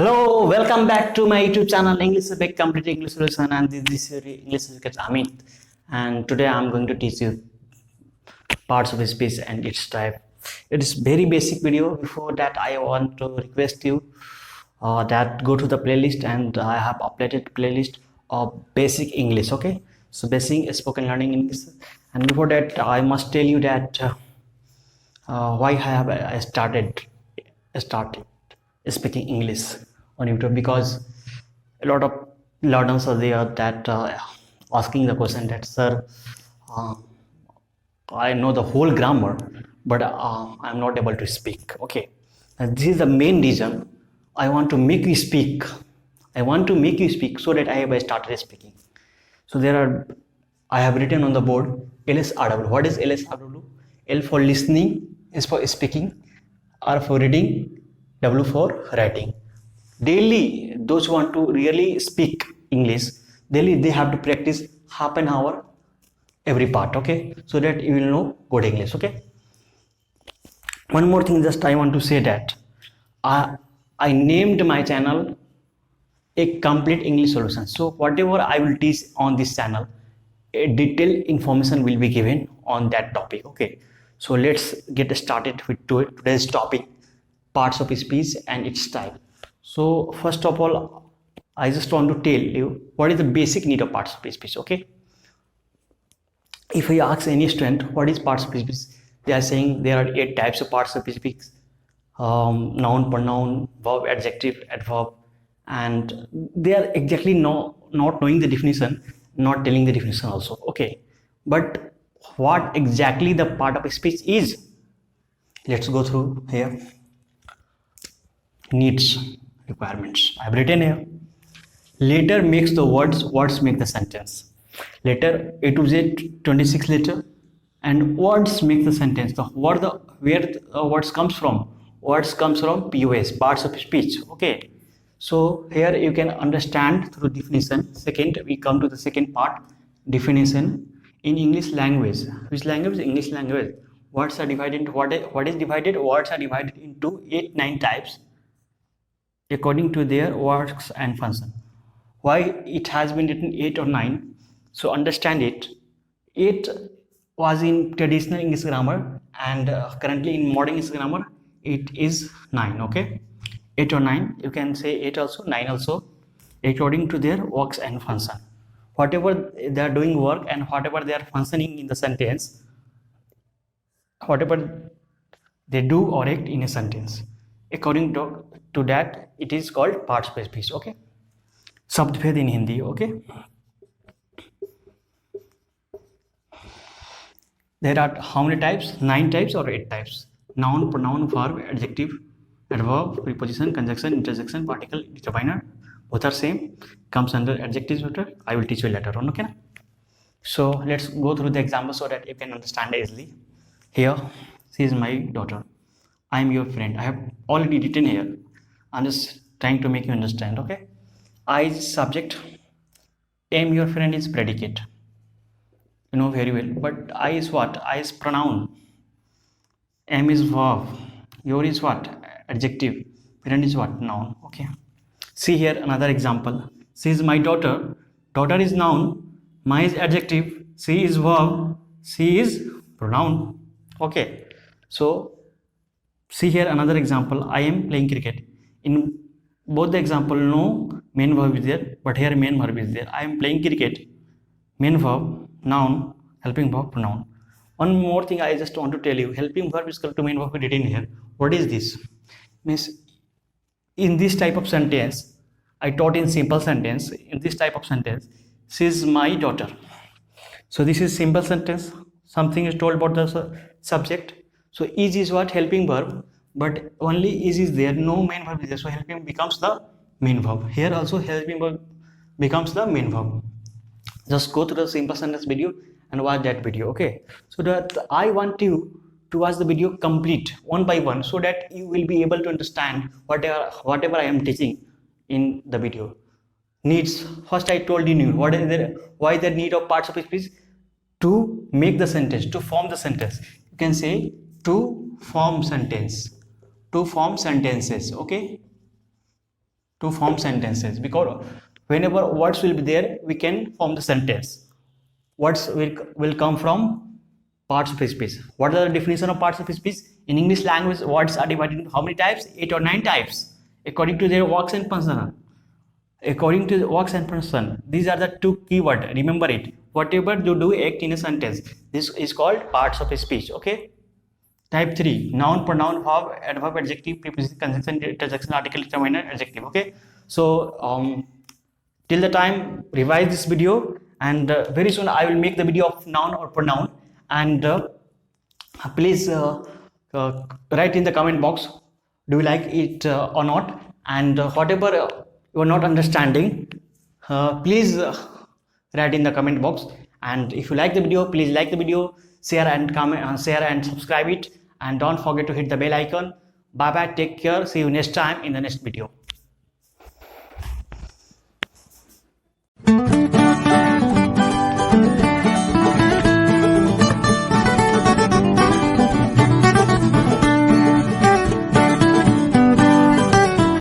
Hello, welcome back to my YouTube channel English Big Complete English Solution, and this is your English educator Amit. And today I'm going to teach you parts of speech and its type. It is very basic video. Before that, I want to request you that go to the playlist, and I have uploaded playlist of basic English. Okay, so basic spoken learning English. And before that, I must tell you that why I have started speaking English on YouTube, because a lot of learners are there that asking the question that, sir, uh, I know the whole grammar, but I'm not able to speak. Okay, and this is the main reason I want to make you speak. I want to make you speak so that I have started speaking. So I have written on the board LSRW. What is LSRW? L for listening, is for speaking, R for reading, W for writing. Daily, those who want to really speak English, daily they have to practice half an hour every part, okay, so that you will know good English. Okay, one more thing, just I want to say that I named my channel a complete English solution. So whatever I will teach on this channel, a detailed information will be given on that topic. Okay, so let's get started with today's topic, parts of speech and its type. So first of all, I just want to tell you what is the basic need of parts of speech. Okay, if I ask any student what is parts of speech, they are saying there are 8 types of parts of speech: noun, pronoun, verb, adjective, adverb, and they are exactly not knowing the definition, not telling the definition also. Okay, but what exactly the part of speech is? Let's go through here. Needs, requirements. I have written here. Letter makes the words make the sentence. Letter A to Z, 26 letter, and words make the sentence. Where the words comes from? Words comes from POS, parts of speech. Okay, so here you can understand through definition. Second, we come to the second part, definition. In English language, which language? English language. Words are divided into what is divided? Words are divided into 8-9 types according to their works and function. Why it has been written 8 or 9? So understand it. 8 was in traditional English grammar, and currently in modern English grammar it is 9. Okay, 8 or 9, you can say 8 also, 9 also, according to their works and function. Whatever they are doing work and whatever they are functioning in the sentence, whatever they do or act in a sentence, according to that it is called parts of speech. Okay, शब्द भेद in Hindi. Okay, there are how many types? 9 types or 8 types: noun, pronoun, verb, adjective, adverb, preposition, conjunction, interjection, particle, determiner. Both are same, comes under adjectives later. I will teach you later on. Okay, so let's go through the example so that you can understand easily. Here, she is my daughter. I am your friend. I have already written here. I'm just trying to make you understand. Okay, I is subject, am your friend is predicate, you know very well. But I is what? I is pronoun, am is verb, your is what? Adjective, friend is what? Noun. Okay, see here another example. She is my daughter. Daughter is noun, my is adjective, she is verb, she is pronoun. Okay, so see here another example. I am playing cricket. In both the example, no main verb is there, but here main verb is there. I am playing cricket, main verb, noun, helping verb, pronoun. One more thing I just want to tell you, helping verb is equal to main verb written here. What is this? Means in this type of sentence, I taught in simple sentence. In this type of sentence, she is my daughter. So this is simple sentence. Something is told about the subject. So is what? Helping verb, but only is there, no main verb is there. So helping becomes the main verb. Here also helping verb becomes the main verb. Just go to the simple sentence video and watch that video. Okay, so that I want you to watch the video complete one by one, so that you will be able to understand whatever I am teaching in the video. Needs, first I told you what is there, why the need of parts of speech? To make the sentence, to form the sentence. You can say to form sentence, to form sentences. Okay, to form sentences, because whenever words will be there, we can form the sentence. Words will come from parts of speech. What are the definition of parts of speech? In English language, words are divided into how many types? 8 or 9 types, according to their works and function. According to the works and function, these are the two keywords. Remember it. Whatever you do act in a sentence, this is called parts of speech. Okay. Type 3, noun, pronoun, verb, adverb, adjective, preposition, conjunction, interjection, article, determiner, adjective. Okay. So till the time, revise this video, and very soon I will make the video of noun or pronoun, and please write in the comment box, do you like it or not, and whatever you are not understanding, please write in the comment box. And if you like the video, please like the video, share and comment, share and subscribe it, and don't forget to hit the bell icon. Bye bye, take care, see you next time in the next video.